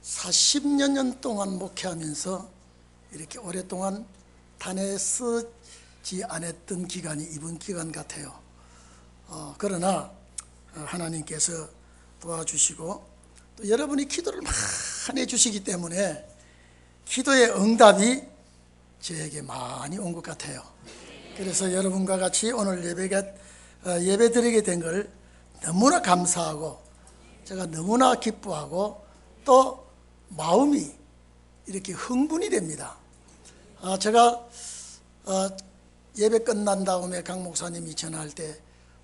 40여 년 동안 목회하면서 이렇게 오랫동안 단에 쓰지 않았던 기간이 이번 기간 같아요. 그러나 하나님께서 도와주시고 또 여러분이 기도를 많이 해주시기 때문에 기도의 응답이 저에게 많이 온 것 같아요. 그래서 여러분과 같이 오늘 예배 드리게 된 걸 너무나 감사하고 제가 너무나 기뻐하고 또 마음이 이렇게 흥분이 됩니다. 제가 예배 끝난 다음에 강 목사님이 전화할 때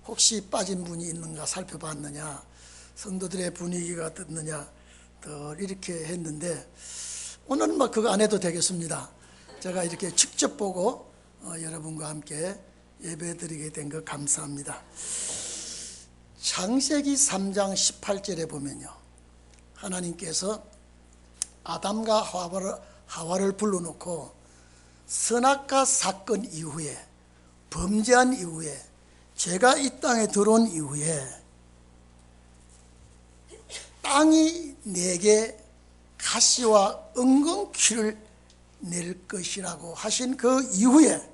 혹시 빠진 분이 있는가 살펴봤느냐, 성도들의 분위기가 어떻느냐 이렇게 했는데 오늘은 그거 안 해도 되겠습니다. 제가 이렇게 직접 보고 여러분과 함께 예배 드리게 된 거 감사합니다. 창세기 3장 18절에 보면요, 하나님께서 아담과 하와를 불러놓고 선악과 사건 이후에, 범죄한 이후에, 죄가 이 땅에 들어온 이후에 땅이 내게 가시와 엉겅퀴를 낼 것이라고 하신 그 이후에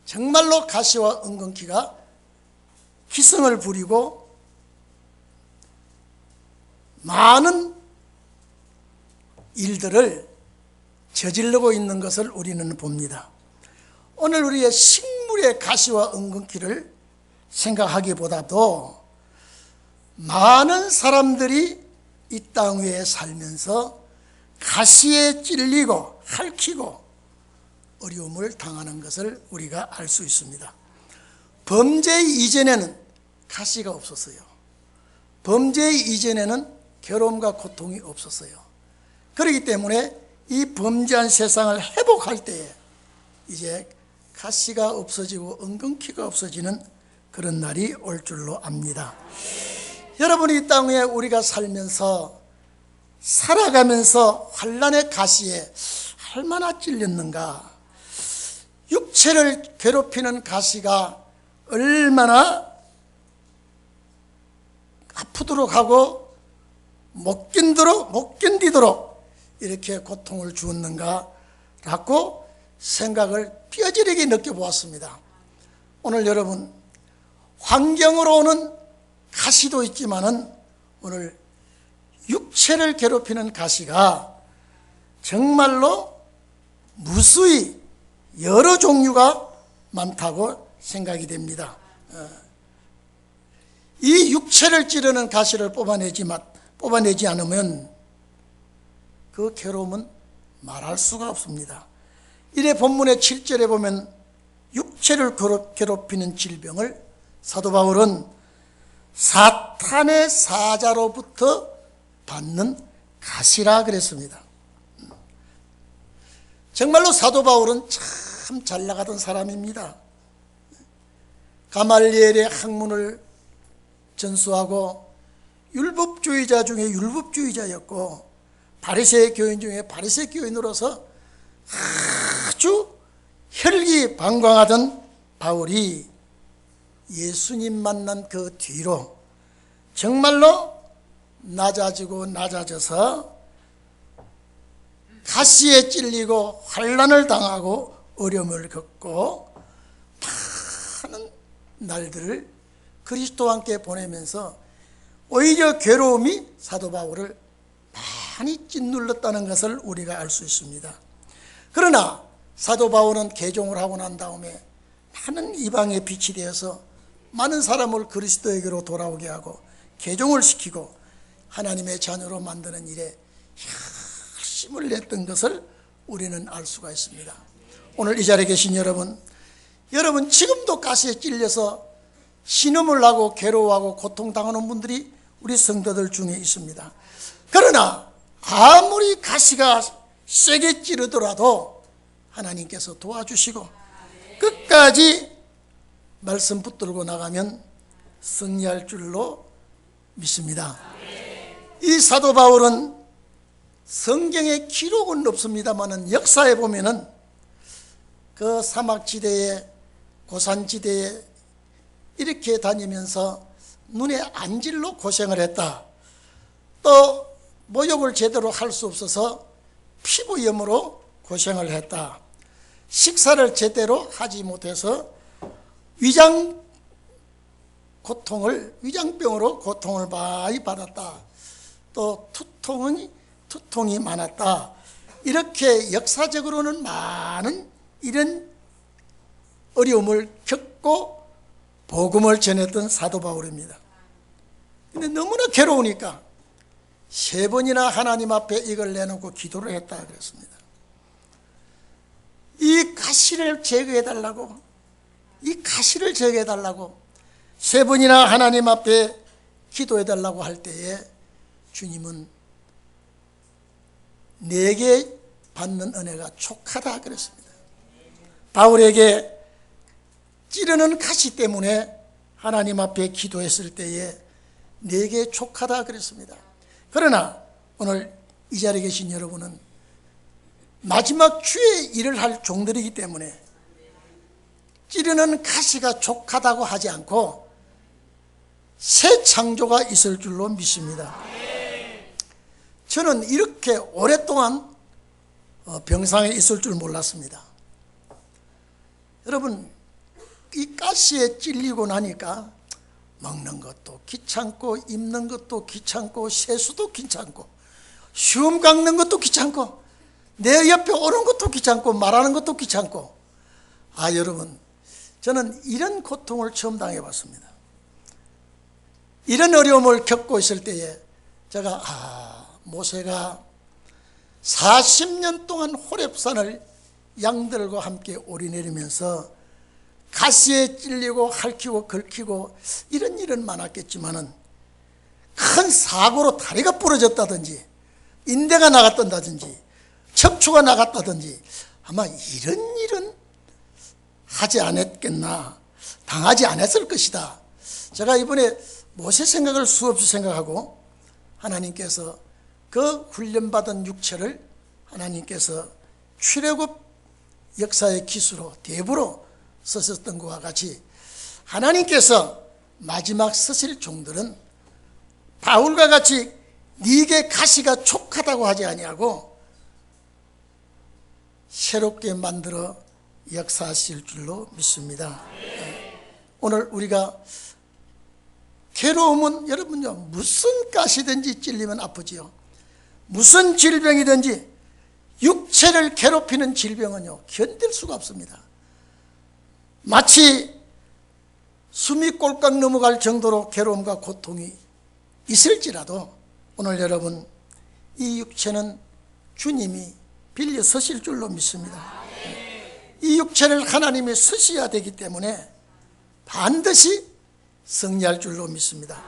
정말로 가시와 엉겅퀴가 기승을 부리고 많은 일들을 저지르고 있는 것을 우리는 봅니다. 오늘 우리의 식물의 가시와 엉겅퀴를 생각하기보다도 많은 사람들이 이 땅 위에 살면서 가시에 찔리고 핥히고 어려움을 당하는 것을 우리가 알 수 있습니다. 범죄 이전에는 가시가 없었어요. 범죄 이전에는 괴로움과 고통이 없었어요. 그렇기 때문에 이 범죄한 세상을 회복할 때에 이제 가시가 없어지고 엉겅퀴가 없어지는 그런 날이 올 줄로 압니다. 여러분이 이 땅 위에 우리가 살아가면서 환난의 가시에 얼마나 찔렸는가, 육체를 괴롭히는 가시가 얼마나 아프도록 하고 못 견디도록 이렇게 고통을 주었는가라고 생각을 뼈저리게 느껴보았습니다. 오늘 여러분, 환경으로 오는 가시도 있지만은 오늘 육체를 괴롭히는 가시가 정말로 무수히 여러 종류가 많다고 생각이 됩니다. 이 육체를 찌르는 가시를 뽑아내지 않으면 그 괴로움은 말할 수가 없습니다. 이래 본문의 7절에 보면 육체를 괴롭히는 질병을 사도 바울은 사탄의 사자로부터 받는 가시라 그랬습니다. 정말로 사도 바울은 참 잘 나가던 사람입니다. 가말리엘의 학문을 전수하고 율법주의자 중에 율법주의자였고 바리새의 교인 중에 바리새 교인으로서 아주 혈기방광하던 바울이 예수님 만난 그 뒤로 정말로 낮아져서 가시에 찔리고 환난을 당하고 어려움을 겪고 많은 날들을 그리스도와 함께 보내면서 오히려 괴로움이 사도 바울을 많이 짓눌렀다는 것을 우리가 알 수 있습니다. 그러나 사도 바울은 개종을 하고 난 다음에 많은 이방의 빛이 되어서 많은 사람을 그리스도에게로 돌아오게 하고 개종을 시키고 하나님의 자녀로 만드는 일에 힘을 냈던 것을 우리는 알 수가 있습니다. 오늘 이 자리에 계신 여러분 지금도 가시에 찔려서 신음을 하고 괴로워하고 고통당하는 분들이 우리 성도들 중에 있습니다. 그러나 아무리 가시가 세게 찌르더라도 하나님께서 도와주시고 끝까지 말씀 붙들고 나가면 승리할 줄로 믿습니다. 이 사도 바울은 성경에 기록은 없습니다만 역사에 보면은 그 사막지대에 고산지대에 이렇게 다니면서 눈에 안질로 고생을 했다. 또 모욕을 제대로 할 수 없어서 피부염으로 고생을 했다. 식사를 제대로 하지 못해서 위장병으로 고통을 많이 받았다. 또 투통이 많았다. 이렇게 역사적으로는 많은 이런 어려움을 겪고 복음을 전했던 사도 바울입니다. 근데 너무나 괴로우니까 3번이나 하나님 앞에 이걸 내놓고 기도를 했다 그랬습니다. 이 가시를 제거해달라고, 이 가시를 제거해달라고 3번이나 하나님 앞에 기도해달라고 할 때에 주님은 내게 받는 은혜가 족하다 그랬습니다. 바울에게 찌르는 가시 때문에 하나님 앞에 기도했을 때에 내게 족하다 그랬습니다. 그러나 오늘 이 자리에 계신 여러분은 마지막 주의 일을 할 종들이기 때문에 찌르는 가시가 족하다고 하지 않고 새 창조가 있을 줄로 믿습니다. 저는 이렇게 오랫동안 병상에 있을 줄 몰랐습니다. 여러분, 이 가시에 찔리고 나니까 먹는 것도 귀찮고 입는 것도 귀찮고 세수도 귀찮고 시험 깎는 것도 귀찮고 내 옆에 오는 것도 귀찮고 말하는 것도 귀찮고, 여러분, 저는 이런 고통을 처음 당해봤습니다. 이런 어려움을 겪고 있을 때에 제가 모세가 40년 동안 호렙산을 양들과 함께 오르내리면서 가시에 찔리고 핥히고 긁히고 이런 일은 많았겠지만은 큰 사고로 다리가 부러졌다든지 인대가 나갔다든지 척추가 나갔다든지 아마 이런 일은 하지 않았겠나, 당하지 않았을 것이다. 제가 이번에 모세 생각을 수없이 생각하고 하나님께서 그 훈련받은 육체를 하나님께서 출애굽 역사의 기수로 대부로 쓰셨던 것과 같이 하나님께서 마지막 쓰실 종들은 바울과 같이 네게 가시가 촉하다고 하지 아니하고 새롭게 만들어 역사하실 줄로 믿습니다. 오늘 우리가 괴로움은 여러분요, 무슨 가시든지 찔리면 아프지요. 무슨 질병이든지 육체를 괴롭히는 질병은요, 견딜 수가 없습니다. 마치 숨이 꼴깍 넘어갈 정도로 괴로움과 고통이 있을지라도 오늘 여러분, 이 육체는 주님이 빌려 서실 줄로 믿습니다. 이 육체를 하나님이 쓰셔야 되기 때문에 반드시 승리할 줄로 믿습니다.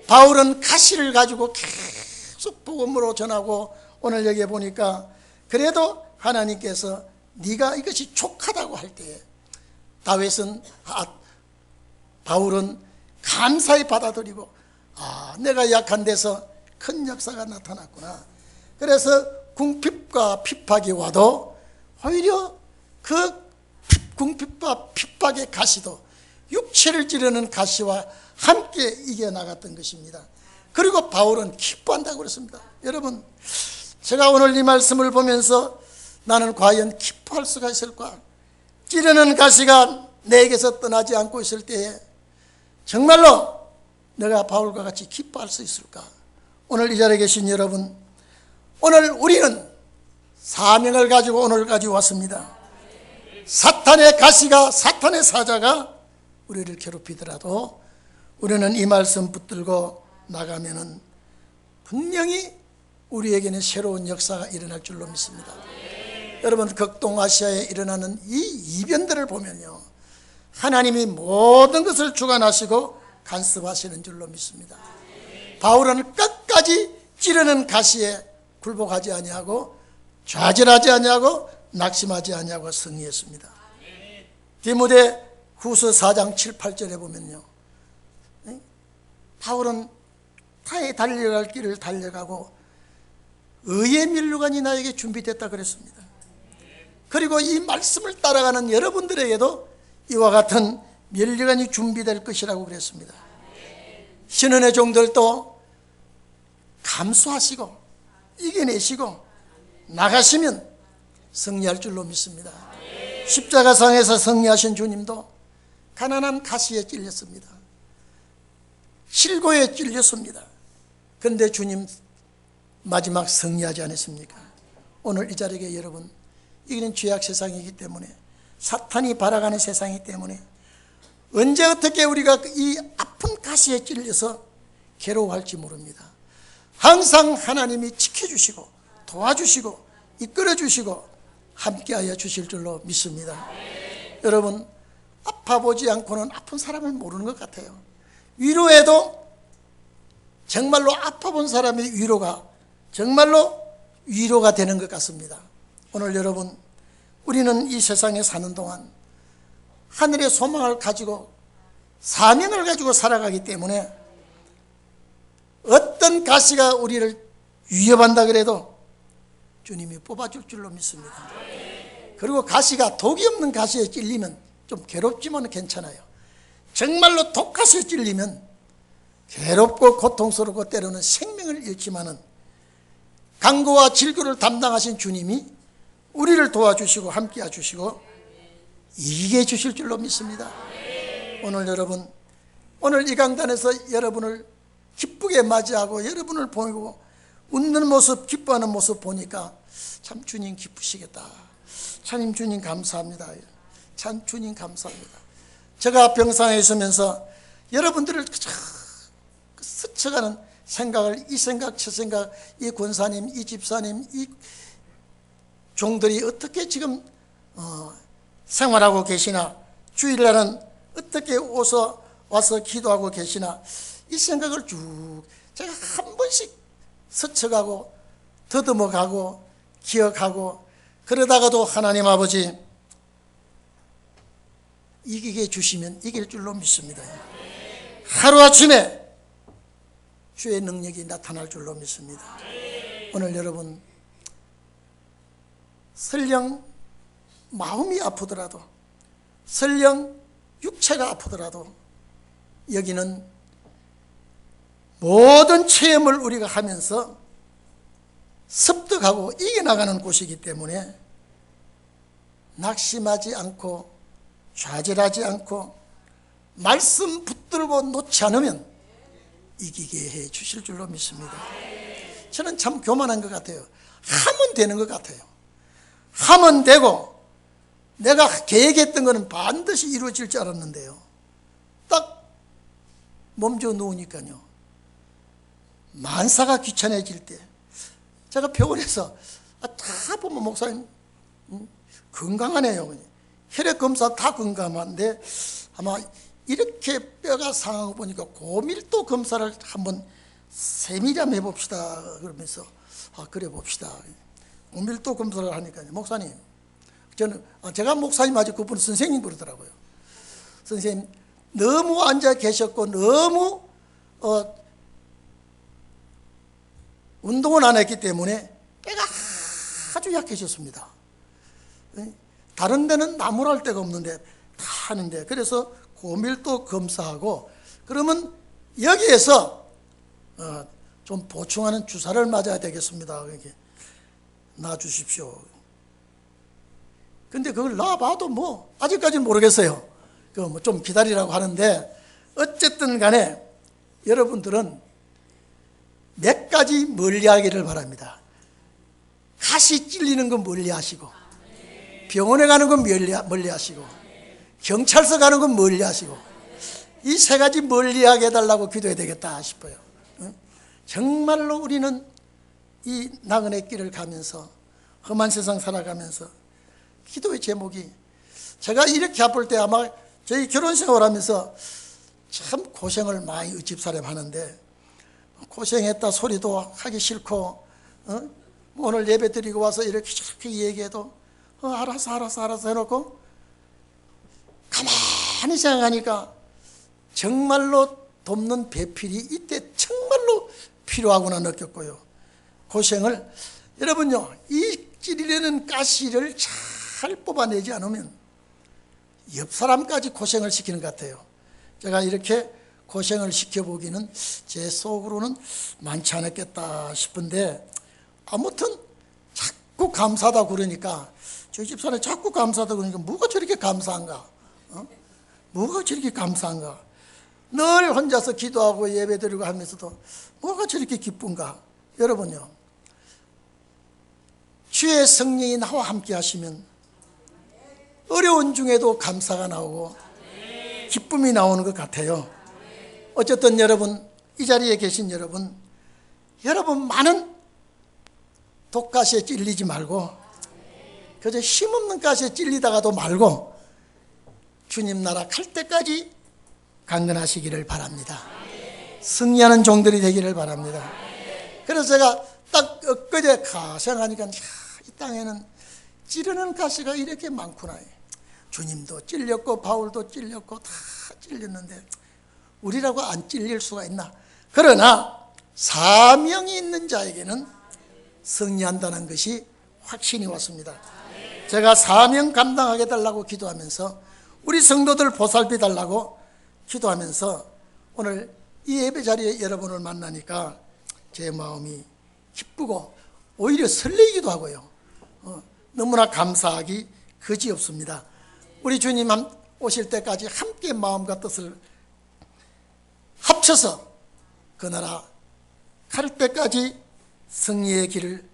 바울은 가시를 가지고 계속 복음으로 전하고 오늘 여기에 보니까 그래도 하나님께서 네가 이것이 족하다고 할 때에 바울은 감사히 받아들이고 내가 약한 데서 큰 역사가 나타났구나. 그래서 궁핍과 핍박이 와도 오히려 그 궁핍과 핍박의 가시도 육체를 찌르는 가시와 함께 이겨나갔던 것입니다. 그리고 바울은 기뻐한다고 그랬습니다. 여러분, 제가 오늘 이 말씀을 보면서 나는 과연 기뻐할 수가 있을까? 찌르는 가시가 내게서 떠나지 않고 있을 때에 정말로 내가 바울과 같이 기뻐할 수 있을까? 오늘 이 자리에 계신 여러분, 오늘 우리는 사명을 가지고 오늘까지 왔습니다. 사탄의 가시가, 사탄의 사자가 우리를 괴롭히더라도 우리는 이 말씀 붙들고 나가면은 분명히 우리에게는 새로운 역사가 일어날 줄로 믿습니다. 여러분, 극동아시아에 일어나는 이 이변들을 보면요, 하나님이 모든 것을 주관하시고 간섭하시는 줄로 믿습니다. 바울은 끝까지 찌르는 가시에 굴복하지 아니하고 좌절하지 아니하고 낙심하지 아니하고 승리했습니다. 디모데 후서 4장 7, 8절에 보면요, 바울은 타에 달려갈 길을 달려가고 의의 면류관이 나에게 준비됐다 그랬습니다. 그리고 이 말씀을 따라가는 여러분들에게도 이와 같은 면류관이 준비될 것이라고 그랬습니다. 신은의 종들도 감수하시고 이겨내시고 나가시면 승리할 줄로 믿습니다. 십자가상에서 승리하신 주님도 가난한 가시에 찔렸습니다. 실고에 찔렸습니다. 그런데 주님 마지막 승리하지 않았습니까? 오늘 이 자리에 여러분, 이기는 죄악 세상이기 때문에, 사탄이 발아가는 세상이기 때문에 언제 어떻게 우리가 이 아픈 가시에 찔려서 괴로워할지 모릅니다. 항상 하나님이 지켜주시고 도와주시고 이끌어주시고 함께하여 주실 줄로 믿습니다. 여러분, 아파보지 않고는 아픈 사람을 모르는 것 같아요. 위로해도 정말로 아파본 사람의 위로가 정말로 위로가 되는 것 같습니다. 오늘 여러분, 우리는 이 세상에 사는 동안 하늘의 소망을 가지고 사명을 가지고 살아가기 때문에 어떤 가시가 우리를 위협한다 그래도 주님이 뽑아줄 줄로 믿습니다. 그리고 가시가 독이 없는 가시에 찔리면 좀 괴롭지만 괜찮아요. 정말로 독가시에 찔리면 괴롭고 고통스럽고 때로는 생명을 잃지만은 강구와 질구를 담당하신 주님이 우리를 도와주시고 함께해 주시고 이기게 해 주실 줄로 믿습니다. 오늘 여러분, 오늘 이 강단에서 여러분을 기쁘게 맞이하고 여러분을 보이고 웃는 모습, 기뻐하는 모습 보니까 참 주님 기쁘시겠다. 참 주님 감사합니다. 참 주님 감사합니다. 제가 병상에 있으면서 여러분들을 스쳐가는 생각을, 이 생각 저 생각, 이 권사님, 이 집사님, 이 종들이 어떻게 지금 생활하고 계시나, 주일날은 어떻게 와서 기도하고 계시나, 이 생각을 쭉 제가 한 번씩 스쳐가고 더듬어가고 기억하고, 그러다가도 하나님 아버지 이기게 주시면 이길 줄로 믿습니다. 하루아침에 주의 능력이 나타날 줄로 믿습니다. 오늘 여러분, 설령 마음이 아프더라도, 설령 육체가 아프더라도 여기는 모든 체험을 우리가 하면서 습득하고 이겨나가는 곳이기 때문에 낙심하지 않고 좌절하지 않고 말씀 붙들고 놓지 않으면 이기게 해 주실 줄로 믿습니다. 저는 참 교만한 것 같아요. 하면 되는 것 같아요. 하면 되고 내가 계획했던 것은 반드시 이루어질 줄 알았는데요, 딱 몸져 누우니까요, 만사가 귀찮아질 때 제가 병원에서 다 보면 목사님 건강하네요. 혈액검사 다 건강한데 아마 이렇게 뼈가 상한 거 보니까 고밀도 검사를 한번 세밀히 한번 해봅시다 그러면서 그래 봅시다. 고밀도 검사를 하니까 목사님, 저는 제가 목사님 아직 그분 선생님 부르더라고요. 선생님 너무 앉아 계셨고 너무 운동을 안 했기 때문에 뼈가 아주 약해졌습니다. 다른 데는 나무랄 데가 없는데 다 하는데, 그래서 고밀도 검사하고 그러면 여기에서 좀 보충하는 주사를 맞아야 되겠습니다. 이렇게 놔주십시오. 근데 그걸 놔봐도 뭐 아직까지는 모르겠어요. 뭐 좀 기다리라고 하는데, 어쨌든 간에 여러분들은 몇 가지 멀리하기를 바랍니다. 가시 찔리는 건 멀리하시고, 병원에 가는 건 멀리하시고, 경찰서 가는 건 멀리하시고, 이 세 가지 멀리하게 해달라고 기도해야 되겠다 싶어요. 정말로 우리는 이 나그네 길을 가면서 험한 세상 살아가면서 기도의 제목이, 제가 이렇게 아플 때 아마 저희 결혼 생활하면서 참 고생을 많이 집사람 하는데, 고생했다 소리도 하기 싫고 오늘 예배 드리고 와서 이렇게 저렇게 얘기해도 알아서 해놓고 가만히 생각하니까 정말로 돕는 배필이 이때 정말로 필요하구나 느꼈고요. 고생을, 여러분요, 이 찌르려는 가시를 잘 뽑아내지 않으면 옆 사람까지 고생을 시키는 것 같아요. 제가 이렇게 고생을 시켜보기는 제 속으로는 많지 않았겠다 싶은데, 아무튼 자꾸 감사하다 그러니까, 저희 집사람이 자꾸 감사하다 그러니까 뭐가 저렇게 감사한가? 뭐가 저렇게 감사한가? 늘 혼자서 기도하고 예배드리고 하면서도 뭐가 저렇게 기쁜가? 여러분요, 주의 성령이 나와 함께 하시면 어려운 중에도 감사가 나오고 기쁨이 나오는 것 같아요. 어쨌든 여러분, 이 자리에 계신 여러분 많은 독가시에 찔리지 말고, 그저 힘없는 가시에 찔리다가도 말고 주님 나라 갈 때까지 강건하시기를 바랍니다. 승리하는 종들이 되기를 바랍니다. 그래서 제가 딱 엊그제 생각하니까, 이 땅에는 찌르는 가시가 이렇게 많구나. 주님도 찔렸고 바울도 찔렸고 다 찔렸는데 우리라고 안 찔릴 수가 있나? 그러나 사명이 있는 자에게는 승리한다는 것이 확신이 왔습니다. 제가 사명 감당하게 달라고 기도하면서, 우리 성도들 보살피 달라고 기도하면서 오늘 이 예배 자리에 여러분을 만나니까 제 마음이 기쁘고 오히려 설레기도 하고요. 너무나 감사하기 그지없습니다. 우리 주님 오실 때까지 함께 마음과 뜻을 합쳐서 그 나라 갈 때까지 승리의 길을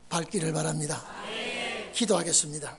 밟기를 바랍니다. 기도하겠습니다.